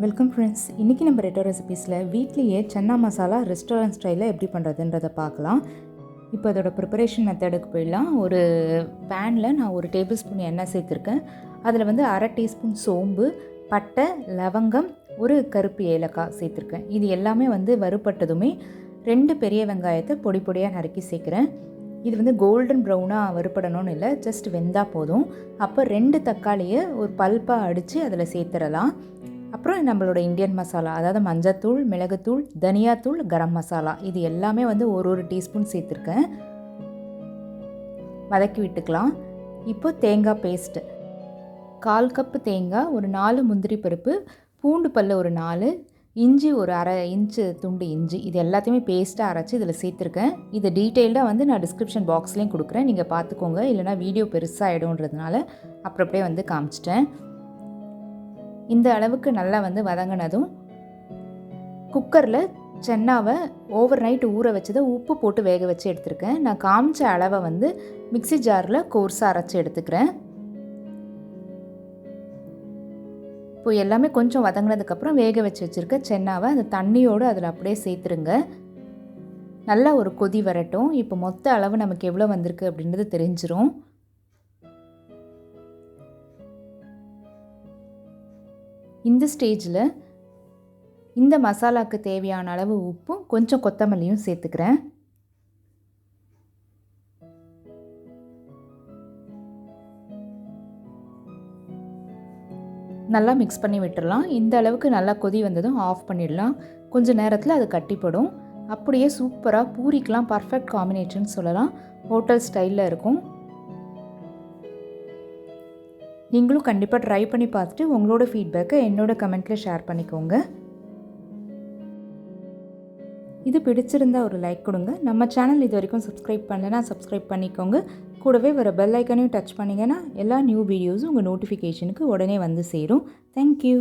Welcome friends. இன்றைக்கி நம்ம ரெட்டோ ரெசிபீஸில் வீட்லேயே சன்னா மசாலா ரெஸ்டாரண்ட் ஸ்டைலில் எப்படி பண்ணுறதுன்றதை பார்க்கலாம். இப்போ அதோட ப்ரிப்பரேஷன் மெத்தடுக்கு போயிடலாம். ஒரு பேனில் நான் 1 டேபிள் ஸ்பூன் எண்ணெய் சேர்த்துருக்கேன். அதில் வந்து 1/2 டீஸ்பூன் சோம்பு, பட்டை, லவங்கம், ஒரு கருப்பு ஏலக்காய் சேர்த்துருக்கேன். இது எல்லாமே வந்து வறுபட்டதுமே 2 பெரிய வெங்காயத்தை பொடி பொடியாக நறுக்கி சேர்க்குறேன். இது வந்து கோல்டன் ப்ரௌனாக வறுபடணும்னு இல்லை, ஜஸ்ட் வெந்தால் போதும். அப்போ 2 தக்காளியை ஒரு பல்ப்பாக அடித்து அதில் சேர்த்துடலாம். அப்புறம் நம்மளோட இந்தியன் மசாலா, அதாவது மஞ்சத்தூள், மிளகுத்தூள், தனியாத்தூள், கரம் மசாலா, இது எல்லாமே வந்து ஒரு டீஸ்பூன் சேர்த்துருக்கேன். வதக்கி விட்டுக்கலாம். இப்போ தேங்காய் பேஸ்ட்டு 1/4 கப்பு தேங்காய், ஒரு 4 முந்திரி பருப்பு, பூண்டு பல் ஒரு 4, இஞ்சி ஒரு 1/2 இன்ச்சு துண்டு இஞ்சி, இது எல்லாத்தையுமே பேஸ்ட்டாக அரைச்சி இதில் சேர்த்துருக்கேன். இது டீட்டெயில்டாக வந்து நான் டிஸ்கிரிப்ஷன் பாக்ஸ்லேயும் கொடுக்குறேன், நீங்கள் பார்த்துக்கோங்க. இல்லைனா வீடியோ பெருசாகிடும்ன்றதுனால அப்புறம் அப்படியே வந்து காமிச்சிட்டேன். இந்த அளவுக்கு நல்லா வந்து வதங்கினதும் குக்கரில் சென்னாவை ஓவர் நைட் ஊற வச்சதை உப்பு போட்டு வேக வச்சு எடுத்துருக்கேன். நான் காமிச்ச அளவை வந்து மிக்சி ஜாரில் கோர்ஸாக அரைச்சி எடுத்துக்கிறேன். இப்போ எல்லாமே கொஞ்சம் வதங்கினதுக்கப்புறம் வேக வச்சு வச்சுருக்க சென்னாவை அந்த தண்ணியோடு அதில் அப்படியே சேர்த்துருங்க. நல்லா ஒரு கொதி வரட்டும். இப்போ மொத்த அளவு நமக்கு எவ்வளோ வந்திருக்கு அப்படின்றது தெரிஞ்சிரும். இந்த ஸ்டேஜில் இந்த மசாலாவுக்கு தேவையான அளவு உப்பும் கொஞ்சம் கொத்தமல்லியும் சேர்த்துக்கிறேன். நல்லா மிக்ஸ் பண்ணி விட்டுடலாம். இந்த அளவுக்கு நல்லா கொதி வந்ததும் ஆஃப் பண்ணிடலாம். கொஞ்சம் நேரத்தில் அது கட்டிப்படும். அப்படியே சூப்பராக பூரிக்கெலாம் பர்ஃபெக்ட் காம்பினேஷன் சொல்லலாம். ஹோட்டல் ஸ்டைலில் இருக்கும். நீங்களும் கண்டிப்பாக ட்ரை பண்ணி பார்த்துட்டு உங்களோட ஃபீட்பேக்கை என்னோட கமெண்ட்டில் ஷேர் பண்ணிக்கோங்க. இது பிடிச்சிருந்தால் ஒரு லைக் கொடுங்க. நம்ம சேனல் இது வரைக்கும் சப்ஸ்கிரைப் பண்ணலைன்னா சப்ஸ்கிரைப் பண்ணிக்கோங்க. கூடவே வர பெல் ஐக்கனையும் டச் பண்ணிங்கன்னா எல்லா நியூ வீடியோஸும் உங்கள் நோட்டிஃபிகேஷனுக்கு உடனே வந்து சேரும். தேங்க்யூ.